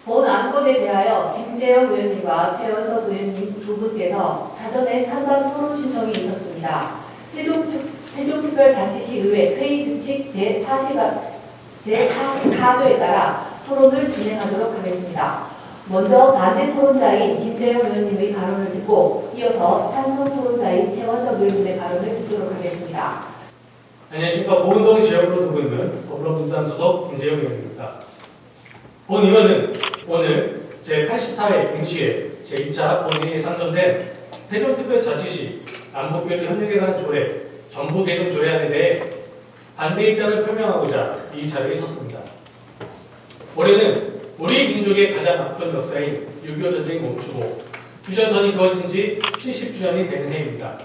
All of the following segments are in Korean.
본 안건에 대하여 김재영 의원님과 최원석 의원님 두 분께서 사전에 찬반 토론 신청이 있었습니다. 세종특별자치시 의회 회의 규칙 제44조에 따라 토론을 진행하도록 하겠습니다. 먼저 반대 토론자인 김재영 의원님의 발언을 듣고 이어서 찬성 토론자인 최원석 의원님의 발언을 듣도록 하겠습니다. 안녕하십니까. 보은동 지역으로 두고 있는 더불어민주당 소속 김재영 의원입니다. 본 의원은 오늘 제84회 임시회 제2차 본회의에 상정된 세종특별자치시 남북교류 협력에 관한 조례, 전부 개정 조례안에 대해 반대 입장을 표명하고자 이 자리에 섰습니다. 올해는 우리 민족의 가장 아픈 역사인 6.25 전쟁이 멈추고 휴전선이 그어진 지 70주년이 되는 해입니다.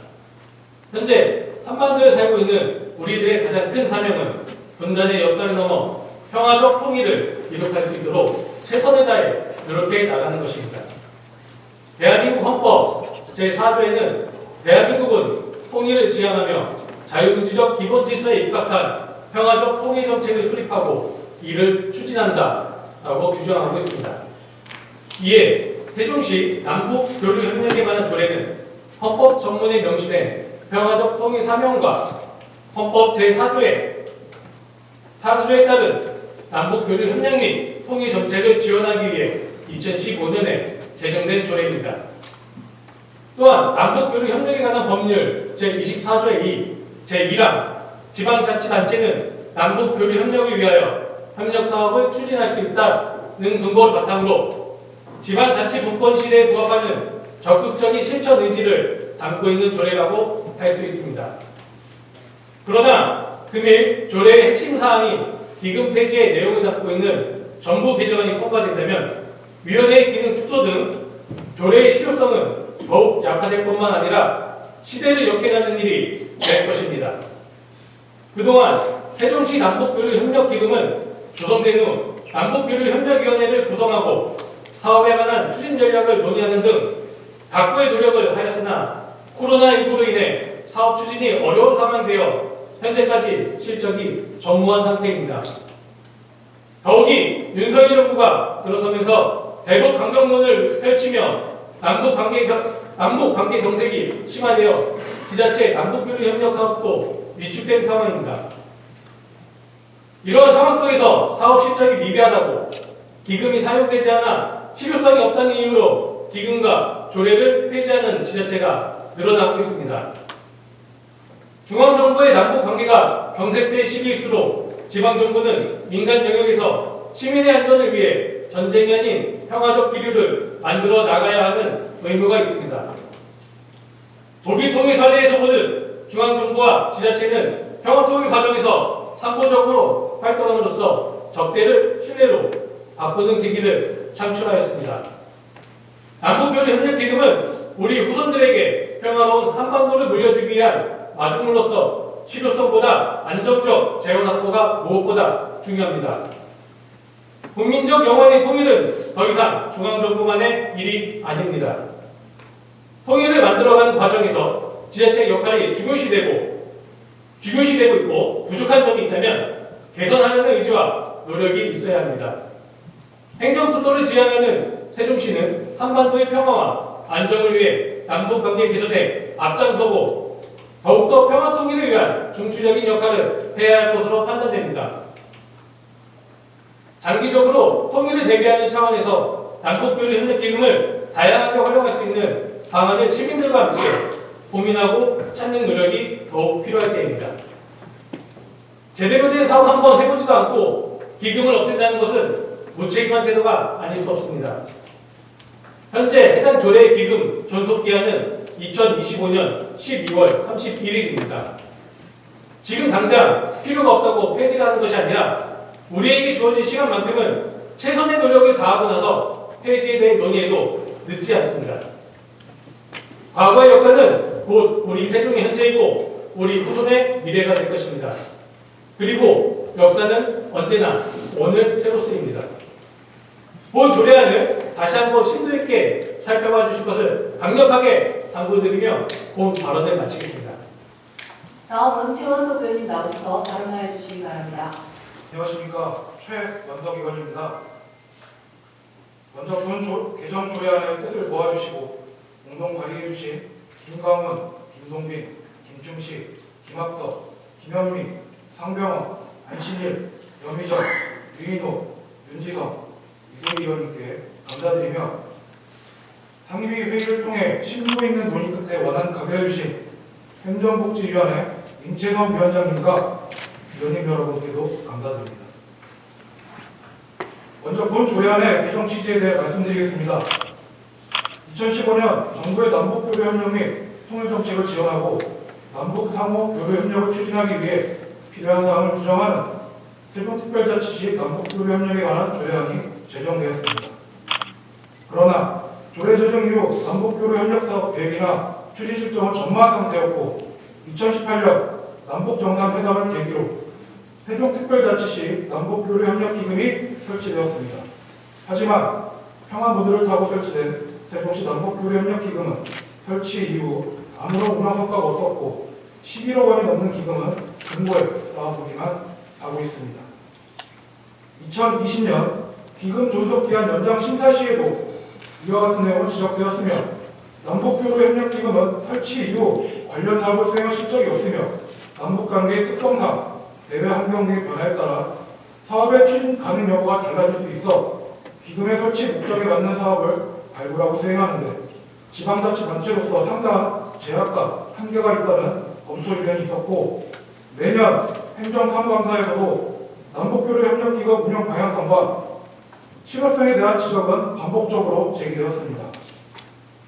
현재 한반도에 살고 있는 우리들의 가장 큰 사명은 분단의 역사를 넘어 평화적 통일을 이룩할 수 있도록 최선을 다해 노력해 나가는 것입니다. 대한민국 헌법 제4조에는 대한민국은 통일을 지향하며 자유민주적 기본 질서에 입각한 평화적 통일 정책을 수립하고 이를 추진한다 라고 규정하고 있습니다. 이에 세종시 남북교류협력에 관한 조례는 헌법 전문에 명시된 평화적 통일 사명과 헌법 제4조에 따른 남북교류협력 및 통일 정책을 지원하기 위해 2015년에 제정된 조례입니다. 또한 남북교류협력에 관한 법률 제24조의 2, 제1항 지방자치단체는 남북교류협력을 위하여 협력사업을 추진할 수 있다는 근거를 바탕으로 지방자치분권실에 부합하는 적극적인 실천 의지를 담고 있는 조례라고 할 수 있습니다. 그러나 금일 조례의 핵심 사항인 기금 폐지의 내용을 담고 있는 전부 개정안이 통과된다면 위원회의 기능 축소 등 조례의 실효성은 더욱 약화될 뿐만 아니라 시대를 역행하는 일이 될 것입니다. 그동안 세종시 남북교류협력기금은 조성된 후 남북교류협력위원회를 구성하고 사업에 관한 추진 전략을 논의하는 등 각고의 노력을 하였으나 코로나19로 인해 사업 추진이 어려운 상황이 되어 현재까지 실적이 전무한 상태입니다. 더욱이 윤석열 정부가 들어서면서 대북 강경론을 펼치며 남북 관계 경색이 심화되어 지자체 남북교류 협력 사업도 위축된 상황입니다. 이러한 상황 속에서 사업 실적이 미비하다고 기금이 사용되지 않아 실효성이 없다는 이유로 기금과 조례를 폐지하는 지자체가 늘어나고 있습니다. 중앙정부의 남북 관계가 경색될 시기일수록 지방정부는 민간 영역에서 시민의 안전을 위해 전쟁이 아닌 평화적 기류를 만들어 나가야 하는 의무가 있습니다. 독일통일 사례에서 보듯 중앙정부와 지자체는 평화통일 과정에서 상호적으로 활동함으로써 적대를 신뢰로 바꾸는 계기를 창출하였습니다. 남북교류협력기금은 우리 후손들에게 평화로운 한반도를 물려주기 위한 마중물로서 실효성보다 안정적 재원 확보가 무엇보다 중요합니다. 국민적 영원의 통일은 더 이상 중앙정부만의 일이 아닙니다. 통일을 만들어가는 과정에서 지자체의 역할이 중요시되고 있고 부족한 점이 있다면 개선하려는 의지와 노력이 있어야 합니다. 행정수도를 지향하는 세종시는 한반도의 평화와 안정을 위해 남북관계 개선에 앞장서고 더욱더 평화통일을 위한 중추적인 역할을 해야 할 것으로 판단됩니다. 장기적으로 통일을 대비하는 차원에서 남북교류협력기금을 다양하게 활용할 수 있는 방안을 시민들과 함께 고민하고 찾는 노력이 더욱 필요할 때입니다. 제대로 된 사업 한번 해보지도 않고 기금을 없앤다는 것은 무책임한 태도가 아닐 수 없습니다. 현재 해당 조례의 기금 존속기한은 2025년 12월 31일입니다. 지금 당장 필요가 없다고 폐지를 하는 것이 아니라 우리에게 주어진 시간만큼은 최선의 노력을 다하고 나서 폐지에 대해 논의해도 늦지 않습니다. 과거의 역사는 곧 우리 세종의 현재이고 우리 후손의 미래가 될 것입니다. 그리고 역사는 언제나 오늘 새로 쓰입니다. 본 조례안을 다시 한번 심도 있게 살펴봐 주실 것을 강력하게 당부드리며 본 발언을 마치겠습니다. 다음은 최원석 의원님 나오셔서 발언하여 주시기 바랍니다. 안녕하십니까. 최원석 의원입니다. 먼저 본 개정 조례안의 뜻을 모아주시고 공동 발의해주신 김광훈, 김동빈, 김충식, 김학석, 김현미, 상병원, 안신일, 염희정, 유인호, 윤지성, 이소희 의원님께 감사드리며 상임위 회의를 통해 심도 있는 논의 끝에 원안 가결해주신 행정복지위원회 임채선 위원장님과 위원님 여러분께도 감사드립니다. 먼저 본 조례안의 개정 취지에 대해 말씀드리겠습니다. 2015년 정부의 남북교류협력 및 통일정책을 지원하고 남북 상호 교류협력을 추진하기 위해 필요한 사항을 규정하는 세종특별자치시 남북교류협력에 관한 조례안이 제정되었습니다. 그러나 조례 제정 이후 남북교류협력사업 계획이나 추진 실정은 전무한 상태였고 2018년 남북정상회담을 계기로 세종특별자치시 남북교류협력기금이 설치되었습니다. 하지만 평화 무드를 타고 설치된 세종시 남북교류협력기금은 설치 이후 아무런 운영 성과가 없었고 11억 원이 넘는 기금은 금고에 쌓아두기만 하고 있습니다. 2020년 기금 존속기한 연장 심사 시에도 이와 같은 내용은 지적되었으며 남북교류협력기금은 설치 이후 관련 사업을 수행한 실적이 없으며 남북관계의 특성상 대외 환경 등의 변화에 따라 사업의 추진 가능 여부가 달라질 수 있어 기금의 설치 목적에 맞는 사업을 발굴하고 수행하는데 지방자치단체로서 상당한 제약과 한계가 있다는 검토 의견이 있었고 매년 행정사무감사에서도 남북교류협력기금 운영 방향성과 실효성에 대한 지적은 반복적으로 제기되었습니다.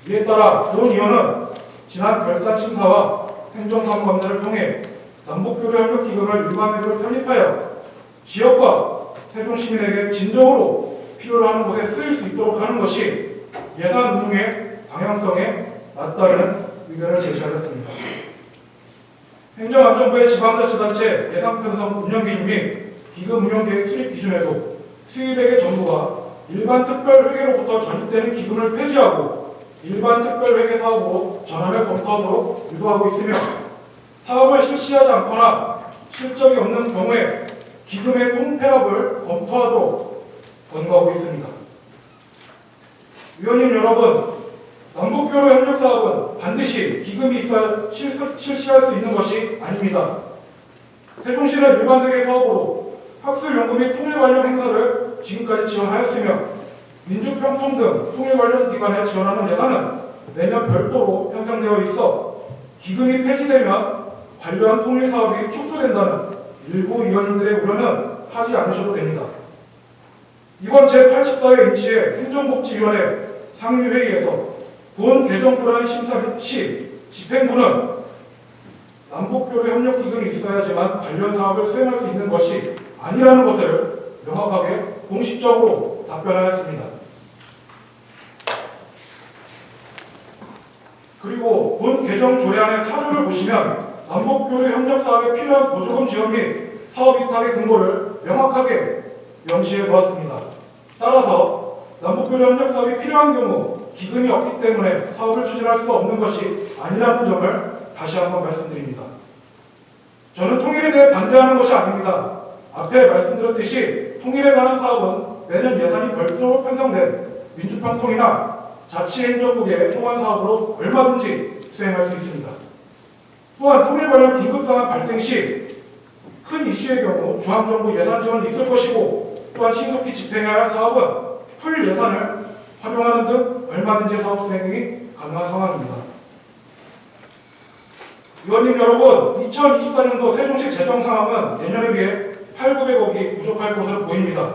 이에 따라 본 의원은 지난 결산심사와 행정사무감사를 통해 남북교류협력기금을 일반회로 편입하여 지역과 세종시민에게 진정으로 필요로 하는 곳에 쓰일 수 있도록 하는 것이 예산 운용의 방향성에 맞다는 의견을 제시하였습니다. 행정안전부의 지방자치단체 예산 편성 운영 기준 및 기금 운영 계획 수립 기준에도 수입액의 전부가 일반 특별회계로부터 전입되는 기금을 폐지하고 일반 특별회계 사업으로 전환을 검토하도록 유도하고 있으며 사업을 실시하지 않거나 실적이 없는 경우에 기금의 통폐합을 검토하도록 권고하고 있습니다. 위원님 여러분, 남북교류 협력 사업은 반드시 기금이 있어야 실시할 수 있는 것이 아닙니다. 세종시는 일반회계 사업으로 학술 연구 및 통일 관련 행사를 지금까지 지원하였으며 민주평통 등 통일 관련 기관에 지원하는 예산은 매년 별도로 편성되어 있어 기금이 폐지되면 관련 통일 사업이 축소된다는 일부 위원님들의 우려는 하지 않으셔도 됩니다. 이번 제84회 임시회 행정복지위원회 상임회의에서 본 개정조례안 심사 시 집행부는 남북교류 협력기금이 있어야지만 관련 사업을 수행할 수 있는 것이 아니라는 것을 명확하게 공식적으로 답변하였습니다. 그리고 본 개정 조례안의 사조를 보시면 남북교류 협력 사업에 필요한 보조금 지원 및 사업 위탁의 근거를 명확하게 명시해 두었습니다. 따라서 남북교류 협력 사업이 필요한 경우 기금이 없기 때문에 사업을 추진할 수 없는 것이 아니라는 점을 다시 한번 말씀드립니다. 저는 통일에 대해 반대하는 것이 아닙니다. 앞에 말씀드렸듯이 통일에 관한 사업은 매년 예산이 별도로 편성된 민주평통이나 자치행정국의 소관 사업으로 얼마든지 수행할 수 있습니다. 또한 통일 관련 긴급상황 발생 시 큰 이슈의 경우 중앙정부 예산 지원이 있을 것이고 또한 신속히 집행해야 할 사업은 풀 예산을 활용하는 등 얼마든지 사업 수행이 가능한 상황입니다. 위원님 여러분, 2024년도 세종시 재정 상황은 예년에 비해 8,900억이 부족할 것으로 보입니다.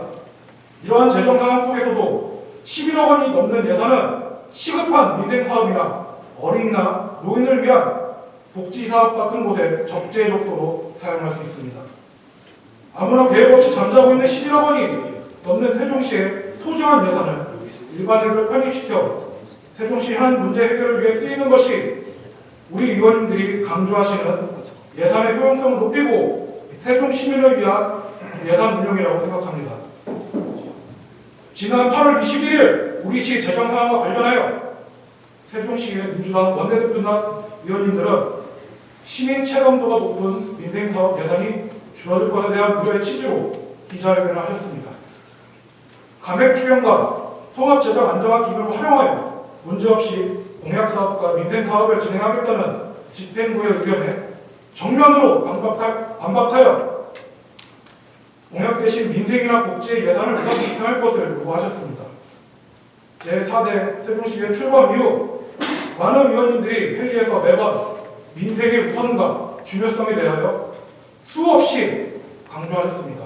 이러한 재정 상황 속에서도 11억 원이 넘는 예산은 시급한 민생 사업이나 어린이나 노인을 위한 복지 사업 같은 곳에 적재적소로 사용할 수 있습니다. 아무런 계획 없이 잠자고 있는 11억 원이 넘는 세종시의 소중한 예산을 일반회로 편입시켜 세종시 한 문제 해결을 위해 쓰이는 것이 우리 의원님들이 강조하시는 예산의 효용성을 높이고 세종 시민을 위한 예산 운용이라고 생각합니다. 지난 8월 21일 우리 시 재정 상황과 관련하여 세종시의 민주당 원내대표나 의원님들은 시민 체감도가 높은 민생사업 예산이 줄어들 것에 대한 우려의 취지로 기자회견을 하셨습니다. 감액 추경과 통합재정 안정화 기금을 활용하여 문제없이 공약사업과 민생사업을 진행하겠다는 집행부의 의견에 정면으로 반박하여 공약 대신 민생이나 복지의 예산을 우선 집행할 것을 요구하셨습니다. 제4대 세종시의 출범 이후 많은 의원님들이 회의에서 매번 민생의 우선과 중요성에 대하여 수없이 강조하셨습니다.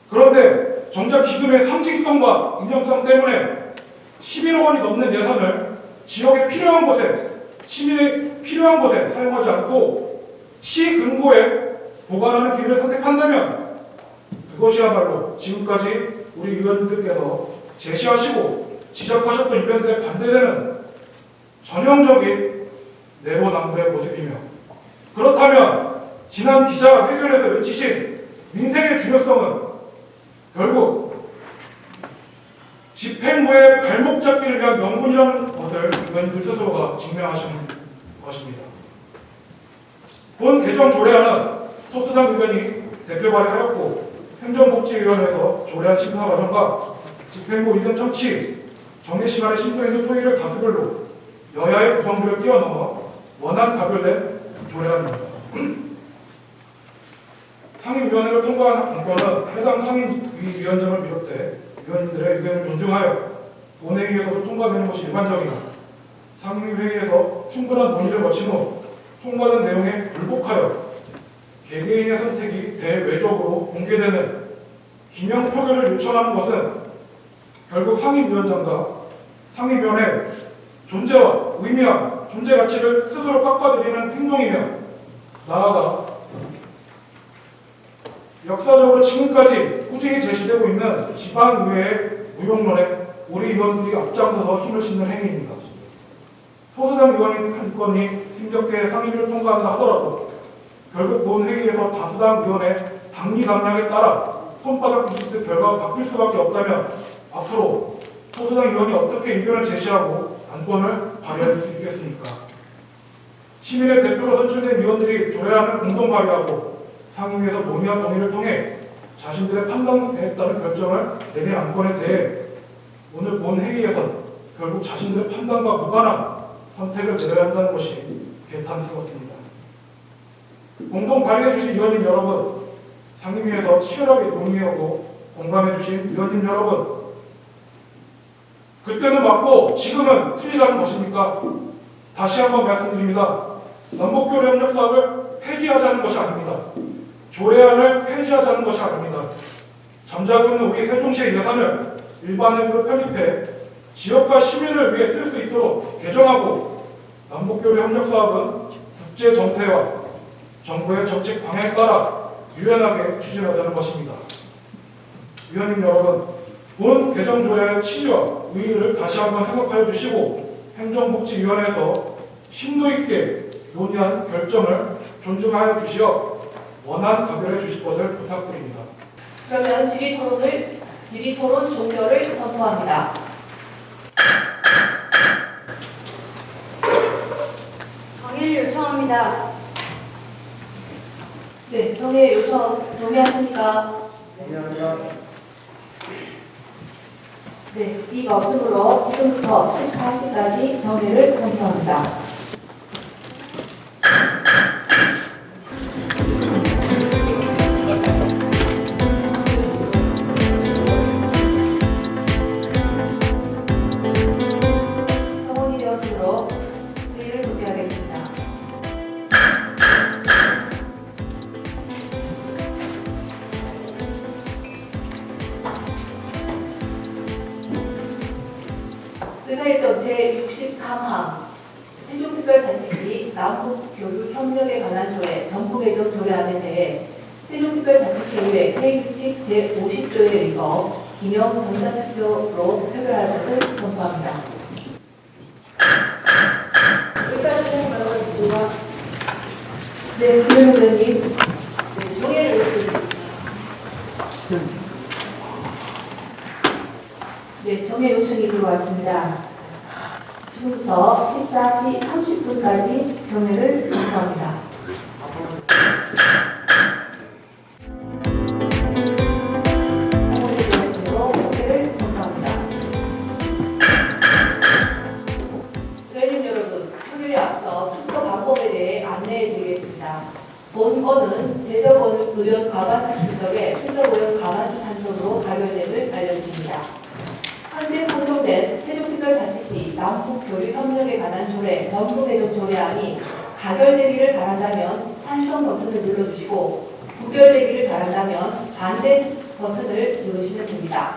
그런데 정작 기금의 상징성과 운영성 때문에 11억 원이 넘는 예산을 지역에 필요한 곳에, 시민에 필요한 곳에 사용하지 않고 시 근고에 보관하는 길을 선택한다면 그것이야말로 지금까지 우리 의원님들께서 제시하시고 지적하셨던 의견들에 반대되는 전형적인 내로남불의 모습이며, 그렇다면 지난 기자회견에서 외치신 민생의 중요성은 결국 집행부의 발목 잡기를 위한 명분이라는 것을 의원님들 스스로가 증명하신 것입니다. 본 개정 조례안은 소수당 의원이 대표 발의하였고 행정복지위원회에서 조례안 심사 과정과 집행부 의견 청취, 정례 시간의 심도있는 토의를 다수결로 여야의 구성들을 뛰어넘어 원안 가결된 조례안입니다. 상임위원회를 통과한 안건은 해당 상임위원장을 비롯해 위원님들의 의견을 존중하여 본회의에서도 통과되는 것이 일반적이나 상임위회의에서 충분한 논의를 거친 후 통과된 내용에 불복하여 개개인의 선택이 대외적으로 공개되는 기명 표결을 요청하는 것은 결국 상임위원장과 상임위원회 존재와 의미와 존재 가치를 스스로 깎아들이는 행동이며, 나아가 역사적으로 지금까지 꾸준히 제시되고 있는 지방의회의 무용론에 우리 의원들이 앞장서서 힘을 싣는 행위입니다. 소수당 의원인 한 건이 힘겹게 상임위를 통과한다 하더라도 결국 본 회의에서 다수당 의원의 당리 감량에 따라 손바닥 뒤집듯 결과가 바뀔 수밖에 없다면 앞으로 소수당 의원이 어떻게 의견을 제시하고 안건을 발의할 수 있겠습니까? 시민의 대표로 선출된 의원들이 조례안을 공동 발의하고 상임위에서 논의와 동의를 통해 자신들의 판단에 따른 결정을 내린 안건에 대해 오늘 본 회의에서는 결국 자신들의 판단과 무관한 선택을 내려야 한다는 것이 개탄스럽습니다. 공동 발의해 주신 의원님 여러분, 상임위에서 치열하게 논의하고 공감해 주신 의원님 여러분, 그때는 맞고 지금은 틀리다는 것입니까? 다시 한번 말씀드립니다. 남북교류 협력 사업을 폐지하자는 것이 아닙니다. 조례안을 폐지하자는 것이 아닙니다. 잠자고 있는 우리 세종시의 예산을 일반회로 편입해 지역과 시민을 위해 쓸 수 있도록 개정하고 남북교류 협력 사업은 국제 정세와 정부의 정책 방향에 따라 유연하게 추진하자는 것입니다. 위원님 여러분, 본 개정 조례의 취지와 의의를 다시 한번 생각하여 주시고 행정복지위원회에서 심도 있게 논의한 결정을 존중하여 주시어 원안 가결해 주실 것을 부탁드립니다. 그러면 질의토론 종결을 선포합니다. 정의를 요청합니다. 네, 정의 요청 동의하십니까? 네, 이가 없으므로 지금부터 14시까지 정회를 선포합니다. 성원이 되었으므로 회의를 종료하겠습니다. 의사일정 제63항 세종특별자치시 남북교류협력에 관한 조례 정부 개정 조례안에 대해 세종특별자치시 의회 회의규칙 제50조에 의거 기명 전자투표로 표결할 것을 선포합니다. 의사실행 발언입니다. 네, 김영우 의원님. 정의를 요청합니다. 네, 정의 요청이 들어왔습니다. 지금부터 14시 30분까지 정회를 선포합니다. 성원이 되었으므로 회의를 선포합니다. 과반수 출석에 출석 의원 과반수 찬성으로 가결됨을 알려드립니다. 현재 상정된 세종특별자치시 남북교류협력에 관한 조례 전부 개정 조례안이 가결되기를 바란다면 찬성 버튼을 눌러주시고 부결되기를 바란다면 반대 버튼을 누르시면 됩니다.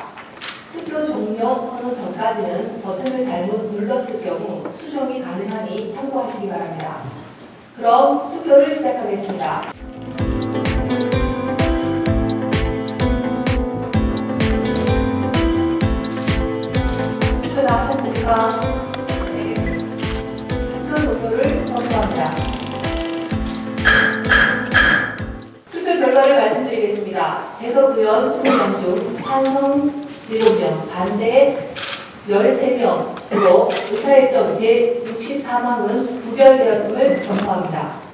투표 종료 선언 전까지는 버튼을 잘못 눌렀을 경우 수정이 가능하니 참고하시기 바랍니다. 그럼 투표를 시작하겠습니다. 투표 다 하셨습니까? 네. 투표 종료를 선포합니다. 투표 결과를 말씀드리겠습니다. 재석 의원 20명 중 찬성 7명, 반대 13명으로 의사일정 제64망은 부결되었음을 선포합니다.